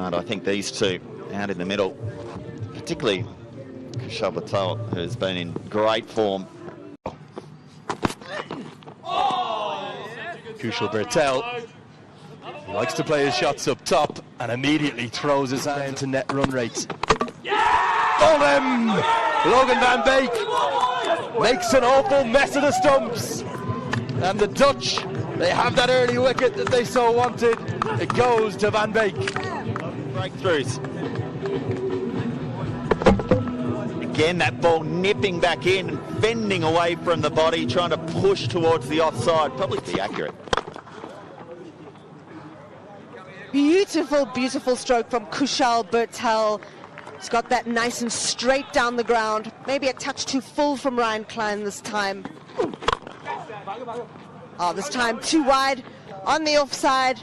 And I think these two out in the middle, particularly Kushal Patel, who's been in great form. Kushal Patel likes to play his shots up top and immediately throws his hand to net run rates. Oh, Logan van Beek makes an awful mess of the stumps. And the Dutch, they have that early wicket that they so wanted. It goes to Van Beek. Breakthroughs. Again, that ball nipping back in and fending away from the body, trying to push towards the offside. Probably be accurate. Beautiful, beautiful stroke from Kushal Patel. He's got that nice and straight down the ground. Maybe a touch too full from Ryan Klein this time. Oh, this time too wide on the offside.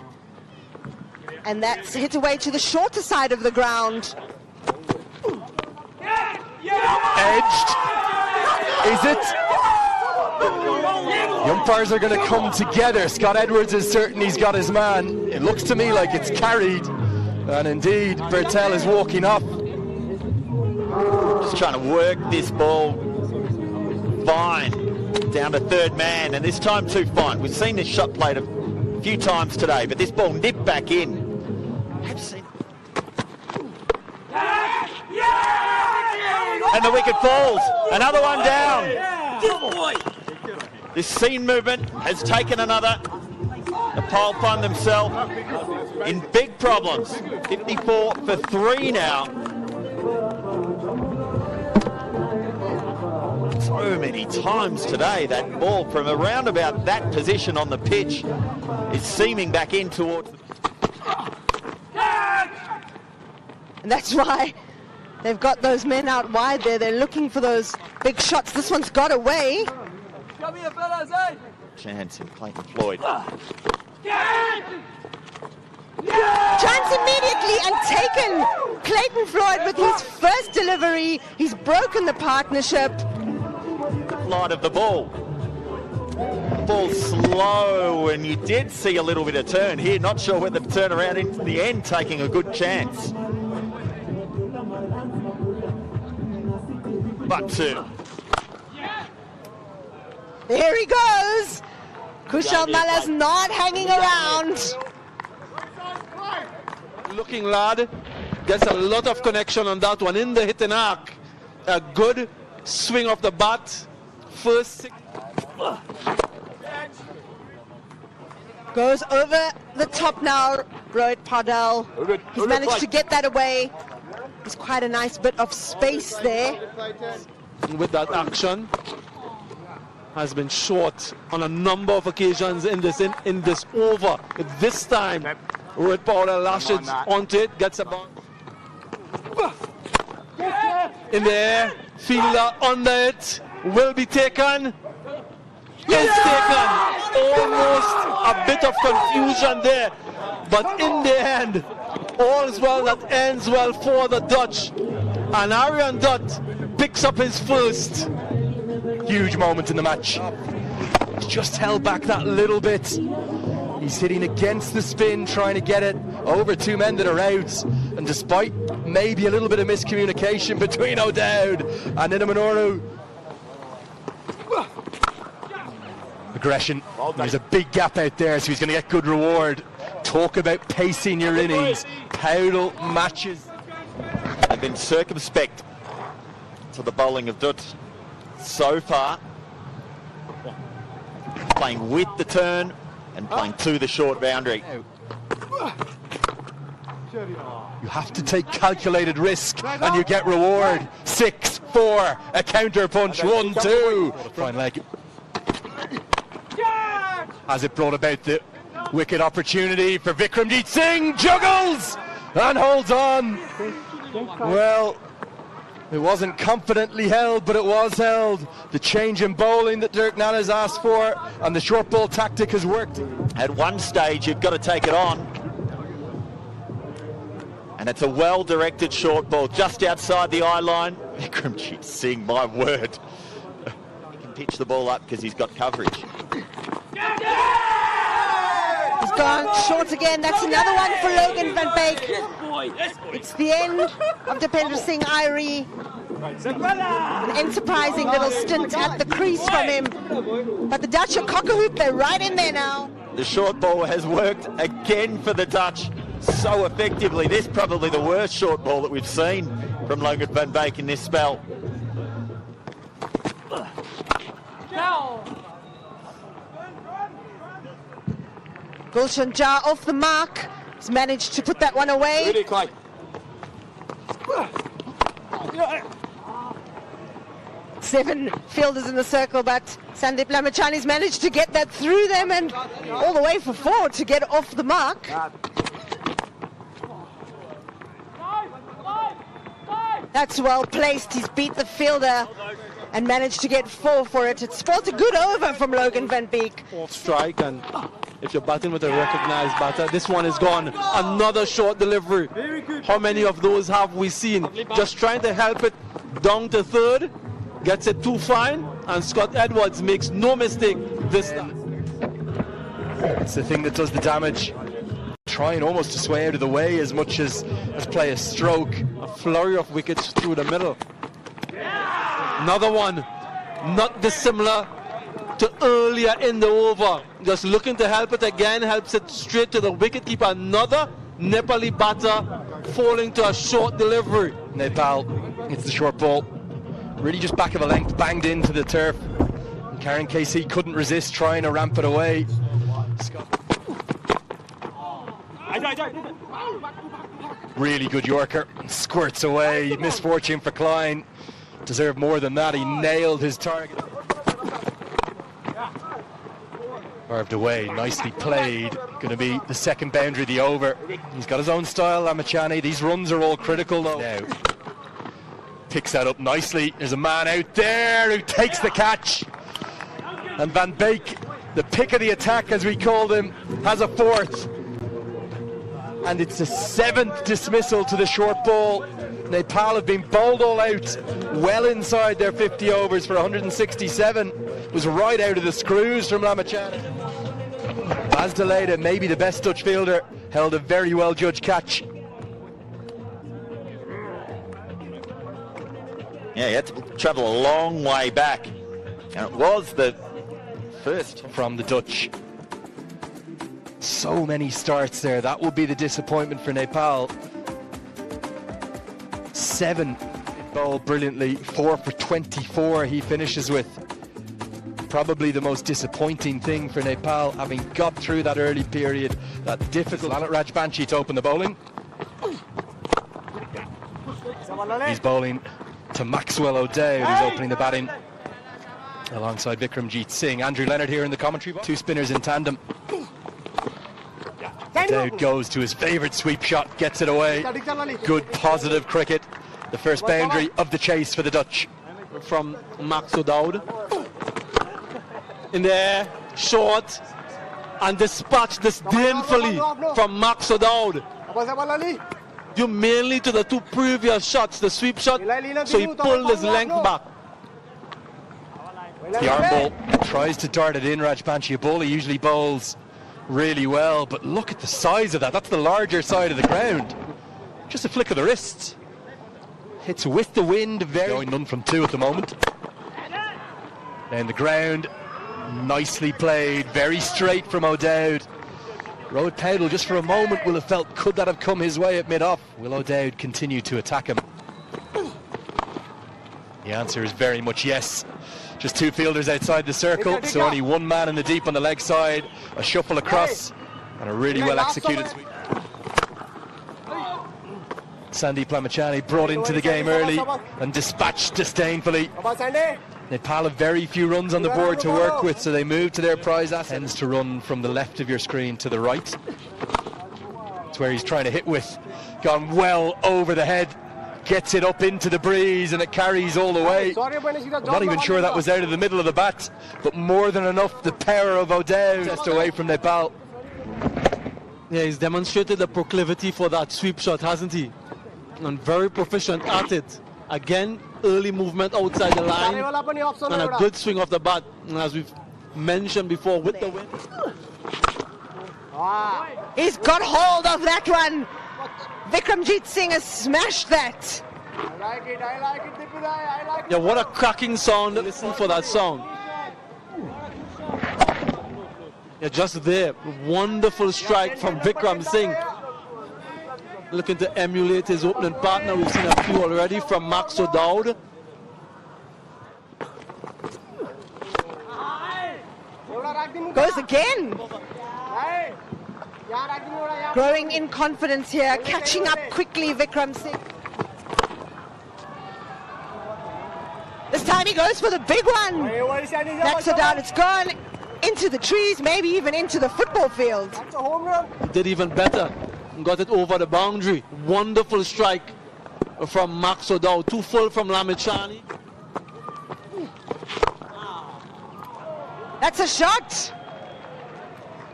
And that's hit away to the shorter side of the ground. Edged. Is it? The umpires are going to come together. Scott Edwards is certain he's got his man. It looks to me like it's carried. And indeed, Patel is walking off. Just trying to work this ball fine down to third man, and this time too fine. We've seen this shot played a few times today, but this ball nipped back in. And the wicket falls. Another one down. This seam movement has taken another. Nepal find themselves in big problems. 54 for 3 now. So many times today that ball from around about that position on the pitch is seaming back in towards the... And that's why they've got those men out wide there. They're looking for those big shots. This one's got away. Chance in Clayton Floyd. Chance immediately and taken. Clayton Floyd with his first delivery. He's broken the partnership. Flight of the ball. Ball slow, and you did see a little bit of turn here. Not sure whether to turn around into the end, taking a good chance. But two. There he goes. Kushal Mala's not hanging around. Looking lad, gets a lot of connection on that one in the hit and arc. A good swing of the bat. First six. Goes over the top now, Rohit Pardal. He's managed to get that away. There's quite a nice bit of space there. With that action, has been short on a number of occasions in this over. This time, Rohit Pardal lashes onto it, gets a bounce. In the air, fielder under it, will be taken. Is taken. Almost a bit of confusion there, but in the end, all's well that ends well for the Dutch. And Aryan Dutt picks up his first. Huge moment in the match. He's just held back that little bit. He's hitting against the spin, trying to get it over two men that are out. And despite maybe a little bit of miscommunication between O'Dowd and Inaminoru, aggression. There's a big gap out there, so he's going to get good reward. Talk about pacing your innings. Powdle matches. They've been circumspect to the bowling of Dutt so far. Playing with the turn and playing to the short boundary. You have to take calculated risk and you get reward. 6-4, a counter punch, 1-2. Fine leg. Has it brought about the wicket opportunity for Vikramjit Singh? Juggles and holds on. Well, it wasn't confidently held, but it was held. The change in bowling that Dirk Nana's asked for and the short ball tactic has worked. At one stage, you've got to take it on. And it's a well-directed short ball just outside the eye line. Vikramjit Singh, my word. He can pitch the ball up because he's got coverage. He's gone short again. That's another one for Logan van Beek. It's the end of Dipender Singh Irie. An enterprising little stint at the crease from him. But the Dutch are cock-a-hoop, they're right in there now. The short ball has worked again for the Dutch so effectively. This is probably the worst short ball that we've seen from Logan van Beek in this spell. Gulshan Jah off the mark. He's managed to put that one away. 7 fielders in the circle, but Sandeep Lamachani's managed to get that through them and all the way for 4 to get off the mark. That's well placed. He's beat the fielder and managed to get 4 for it. It spelled a good over from Logan van Beek. Off strike, and if you're batting with a recognized batter, this one is gone. Another short delivery. How many of those have we seen? Just trying to help it down to third, gets it too fine, and Scott Edwards makes no mistake this time. It's the thing that does the damage. Trying almost to sway out of the way as much as play a stroke. A flurry of wickets through the middle. Another one, not dissimilar to earlier in the over. Just looking to help it again, helps it straight to the wicketkeeper. Another Nepali batter falling to a short delivery. Nepal hits the short ball. Really just back of a length, banged into the turf. Karen KC couldn't resist trying to ramp it away. Really good Yorker, squirts away. Misfortune for Klein. Deserved more than that. He nailed his target. Carved away, nicely played. Going to be the second boundary of the over. He's got his own style, Lamachani. These runs are all critical though. Now picks that up nicely. There's a man out there who takes the catch. And Van Beek, the pick of the attack as we called him, has a 4th. And it's the 7th dismissal to the short ball. Nepal have been bowled all out, well inside their 50 overs for 167. Was right out of the screws from Lamachani. Bas de Leede, maybe the best Dutch fielder, held a very well judged catch. Yeah, he had to travel a long way back. And it was the first from the Dutch. So many starts there. That will be the disappointment for Nepal. 7 bowled brilliantly, 4 for 24 he finishes with. Probably the most disappointing thing for Nepal, having got through that early period, that difficult. Lalit Rajbanshi to open the bowling. He's bowling to Maxwell O'Dowd, who's opening the batting alongside Vikramjit Singh. Andrew Leonard here in the commentary box. 2 spinners in tandem. O'Dowd goes to his favourite sweep shot, gets it away. Good positive cricket. The first boundary of the chase for the Dutch. From Max O'Dowd. In there, short, and dispatched disdainfully from Max O'Dowd. Due mainly to the 2 previous shots, the sweep shot, so he pulled his length back. The arm ball tries to dart it in. Rajbanshi, a bowler, usually bowls really well, but look at the size of that. That's the larger side of the ground. Just a flick of the wrists. Hits with the wind. Going none from 2 at the moment. Down the ground, nicely played, very straight from O'Dowd. Rohit Paudel just for a moment will have felt, could that have come his way at mid-off? Will O'Dowd continue to attack him? The answer is very much yes. Just 2 fielders outside the circle, so only 1 man in the deep on the leg side. A shuffle across, and a really well executed sweep. Sandeep Lamachani brought into the game early and dispatched disdainfully. Nepal have very few runs on the board to work with, so they move to their prize asset. Tends to run from the left of your screen to the right. It's where he's trying to hit with. Gone well over the head. Gets it up into the breeze and it carries all the way. I'm not even sure that was out of the middle of the bat, but more than enough, the power of O'Dowd just away from Nepal. Yeah, he's demonstrated the proclivity for that sweep shot, hasn't he? And very proficient at it. Again, early movement outside the line and a good swing of the bat. And as we've mentioned before, with the wind. He's got hold of that one. Vikramjit Singh has smashed that. I like it, Deepu Bhai, I like it. Yeah, what a cracking sound. Listen for that sound. Yeah, just there. Wonderful strike from Vikram Singh. Looking to emulate his opening partner. We've seen a few already from Max O'Dowd. Goes again. Growing in confidence here, catching up quickly, Vikram Singh. This time he goes for the big one. Max O'Dowd, it's gone into the trees, maybe even into the football field. He did even better. Got it over the boundary. Wonderful strike from Max O'Dowd. Too full from Lamichhane. That's a shot.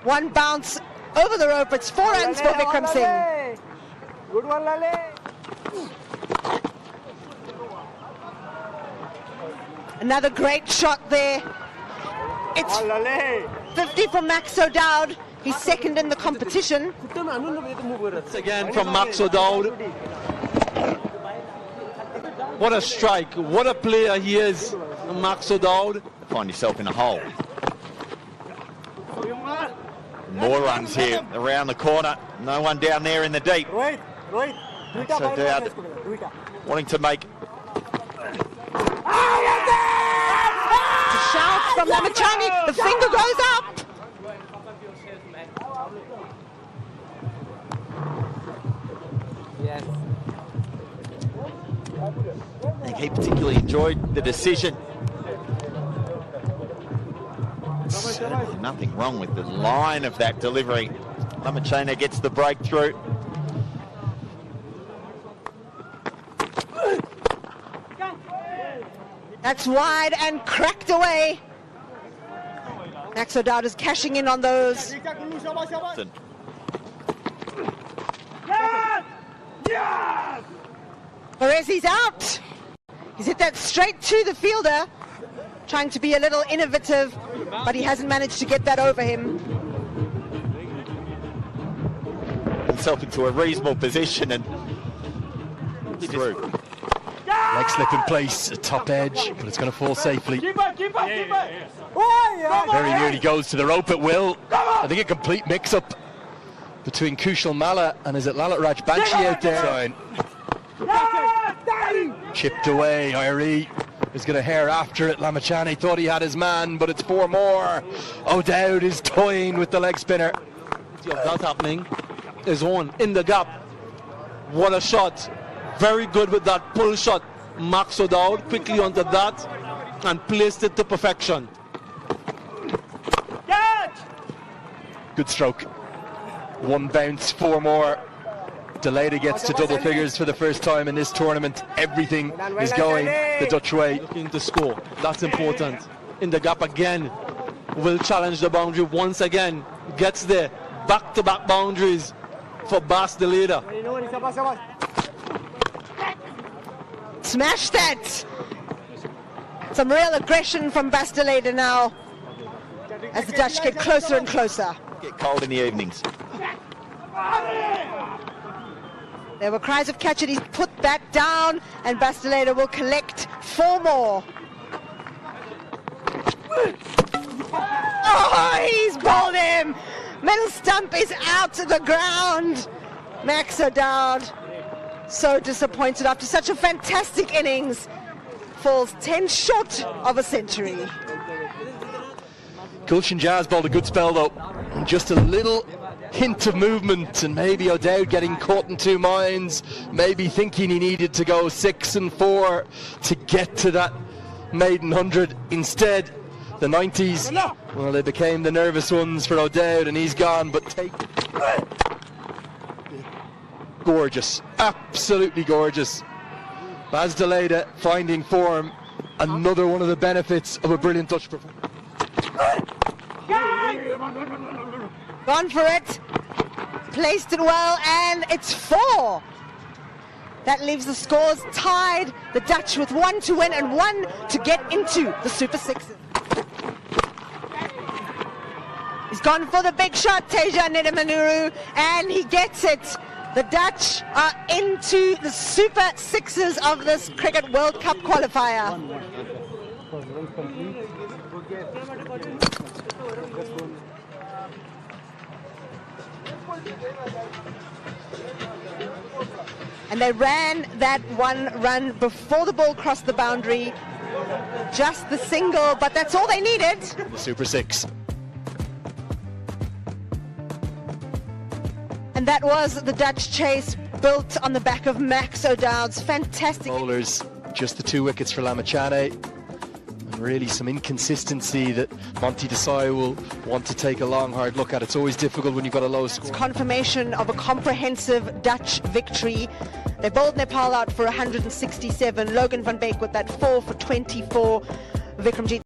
One bounce over the rope. It's 4 runs for Vikram Singh. Good one, Lale. Another great shot there. It's 50 from Max O'Dowd. He's second in the competition. Once again from Max O'Dowd. What a strike. What a player he is, Max O'Dowd. Find yourself in a hole. More runs here around the corner. No one down there in the deep. Max O'Dowd wanting to make... A shout from Lamichhane. The finger goes up. I think he particularly enjoyed the decision. Certainly nothing wrong with the line of that delivery. Lamichhane gets the breakthrough. That's wide and cracked away. Max O'Dowd is cashing in on those. Perez, he's out. He's hit that straight to the fielder, trying to be a little innovative, but he hasn't managed to get that over him. Himself into a reasonable position and through. Leg slip in place, a top edge, but it's going to fall safely. Very nearly goes to the rope at will. I think a complete mix-up between Kushal Malla and is it Lalit Rajbanshi out there? Chipped away, Irie is going to hair after it. Lamichhane thought he had his man, but it's 4 more. O'Dowd is toying with the leg spinner. That happening is on in the gap. What a shot. Very good with that pull shot. Max O'Dowd quickly onto that and placed it to perfection. Good stroke. 1 bounce, 4 more. Delayda gets to double figures for the first time in this tournament. Everything is going the Dutch way. Looking to score. That's important. In the gap again. Will challenge the boundary once again. Gets there. Back-to-back boundaries for Bas Delayda. Smash that. Some real aggression from Bas Delayda now as the Dutch get closer and closer. Get cold in the evenings. There were cries of catch it. He's put that down and Bas Delayda will collect 4 more. Oh, he's bowled him. Middle stump is out to the ground. Max O'Dowd, so disappointed after such a fantastic innings. Falls 10 short of a century. Gulshan Jazz bowled a good spell though. Just a little hint of movement and maybe O'Dowd getting caught in 2 minds, maybe thinking he needed to go 6 and 4 to get to that maiden 100. Instead, the 90s, well, they became the nervous ones for O'Dowd and he's gone, but gorgeous, absolutely gorgeous. Bas Delayda finding form, another one of the benefits of a brilliant Dutch performance. Gone for it, placed it well, and it's 4. That leaves the scores tied. The Dutch with 1 to win and 1 to get into the Super Sixes. He's gone for the big shot, Teja Nedumanuru, and he gets it. The Dutch are into the Super Sixes of this Cricket World Cup qualifier. And they ran that one run before the ball crossed the boundary. Just the single, but that's all they needed. The Super Six. And that was the Dutch chase, built on the back of Max O'Dowd's fantastic Bowlers, just the 2 wickets for Lamachane. And really some inconsistency that Monty Desai will want to take a long, hard look at. It's always difficult when you've got a low score. confirmation of a comprehensive Dutch victory. They bowled Nepal out for 167. Logan van Beek with that 4 for 24. Vikramjit